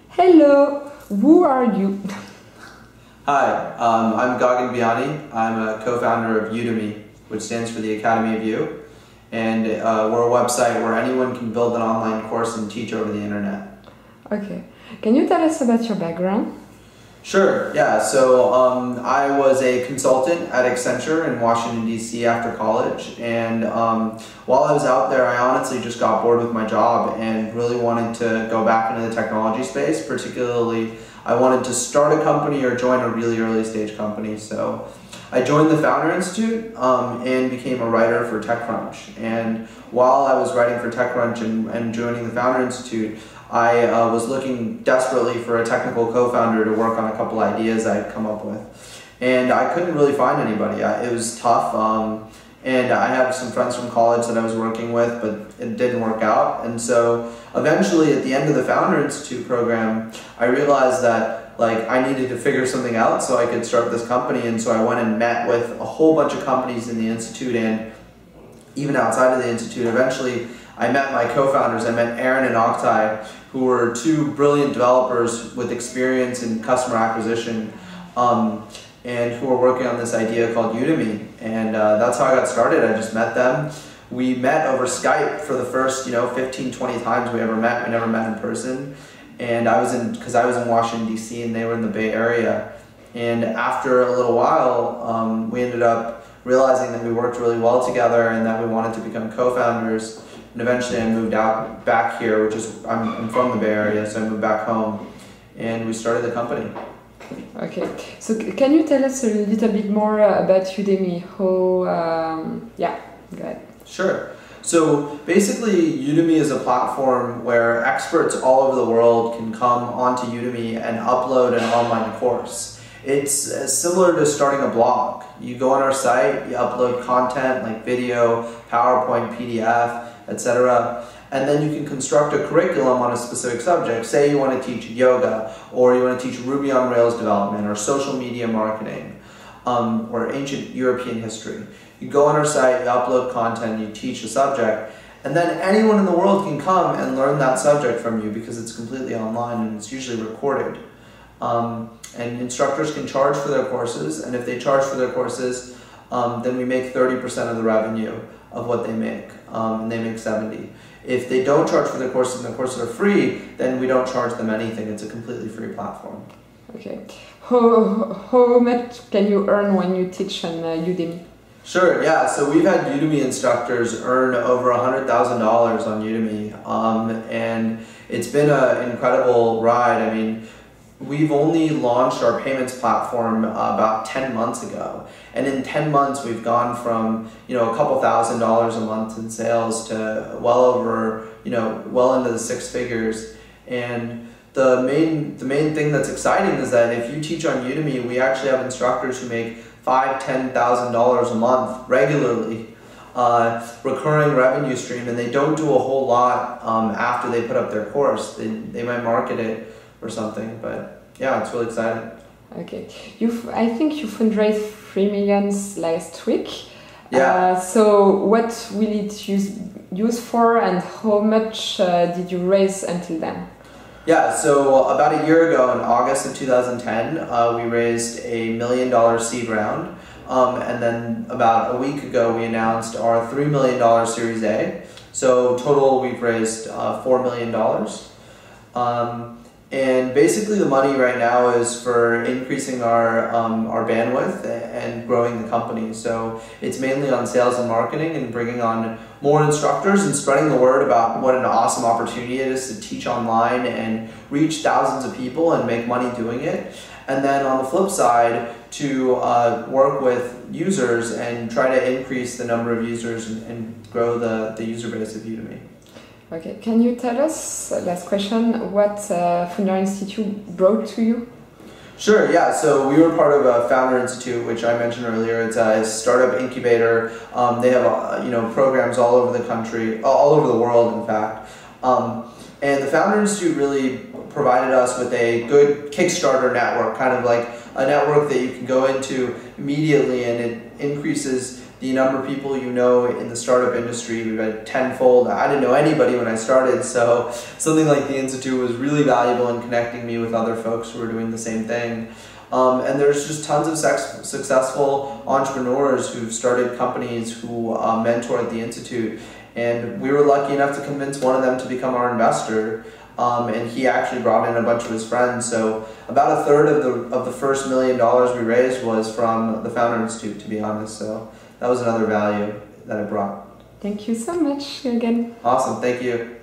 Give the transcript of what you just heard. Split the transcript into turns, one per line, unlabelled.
Hello, who are you?
Hi, I'm Gagan Biyani. I'm a co-founder of Udemy, which stands for the Academy of You. And we're a website where anyone can build an online course and teach over the internet.
Okay, can you tell us about your background?
Sure, yeah. So I was a consultant at Accenture in Washington, D.C. after college. And while I was out there, I honestly just got bored with my job and really wanted to go back into the technology space. Particularly, I wanted to start a company or join a really early stage company. So I joined the Founder Institute and became a writer for TechCrunch. And while I was writing for TechCrunch and joining the Founder Institute, I was looking desperately for a technical co-founder to work on a couple ideas I had come up with. And I couldn't really find anybody. It was tough. And I had some friends from college that I was working with, but it didn't work out. And so eventually at the end of the Founder Institute program, I realized that I needed to figure something out so I could start this company. And so I went and met with a whole bunch of companies in the Institute and even outside of the Institute. Eventually, I met my co-founders. I met Aaron and Oktay, who were two brilliant developers with experience in customer acquisition and who were working on this idea called Udemy. And that's how I got started. I just met them. We met over Skype for the first 15, 20 times we ever met. We never met in person. And because I was in Washington, D.C. and they were in the Bay Area. And after a little while, we ended up realizing that we worked really well together and that we wanted to become co-founders. And eventually I moved out back here, I'm from the Bay Area, so I moved back home and we started the company.
Okay, so can you tell us a little bit more about Udemy? Go ahead.
Sure. So basically Udemy is a platform where experts all over the world can come onto Udemy and upload an online course. It's similar to starting a blog. You go on our site, you upload content like video, PowerPoint, PDF, etc. And then you can construct a curriculum on a specific subject. Say you want to teach yoga, or you want to teach Ruby on Rails development, or social media marketing, or ancient European history. You go on our site, you upload content, you teach a subject, and then anyone in the world can come and learn that subject from you because it's completely online and it's usually recorded. And instructors can charge for their courses, and if they charge for their courses, then we make 30% of the revenue of what they make, and they make 70%. If they don't charge for their courses and the courses are free, then we don't charge them anything. It's a completely free platform.
Okay. How much can you earn when you teach on Udemy?
Sure, yeah. So we've had Udemy instructors earn over $100,000 on Udemy, and it's been an incredible ride. I mean, we've only launched our payments platform about 10 months ago. And in 10 months, we've gone from, a couple $1,000s a month in sales to well over, well into the six figures. And the main thing that's exciting is that if you teach on Udemy, we actually have instructors who make $5,000, $10,000 a month regularly, recurring revenue stream, and they don't do a whole lot after they put up their course. They might market it or something, but yeah, it's really exciting.
Okay, I think you fundraised 3 million last week.
Yeah.
So what will it use for, and how much did you raise until then?
Yeah, so about a year ago in August of 2010, we raised $1 million seed round. And then about a week ago, we announced our $3 million Series A. So total, we've raised $4 million. And basically the money right now is for increasing our bandwidth and growing the company. So it's mainly on sales and marketing and bringing on more instructors and spreading the word about what an awesome opportunity it is to teach online and reach thousands of people and make money doing it. And then on the flip side, to work with users and try to increase the number of users and grow the user base of Udemy.
Okay, can you tell us, last question, what Founder Institute brought to you?
Sure, yeah. So we were part of a Founder Institute, which I mentioned earlier. It's a startup incubator. They have programs all over the country, all over the world, in fact. And the Founder Institute really provided us with a good Kickstarter network, kind of like a network that you can go into immediately, and it increases the number of people you know in the startup industry, we've had tenfold. I didn't know anybody when I started, so something like the Institute was really valuable in connecting me with other folks who are doing the same thing. And there's just tons of successful entrepreneurs who've started companies who mentor at the Institute. And we were lucky enough to convince one of them to become our investor. And he actually brought in a bunch of his friends. So about a third of the first $1 million we raised was from the Founder Institute, to be honest. So that was another value that it brought.
Thank you so much again.
Awesome. Thank you.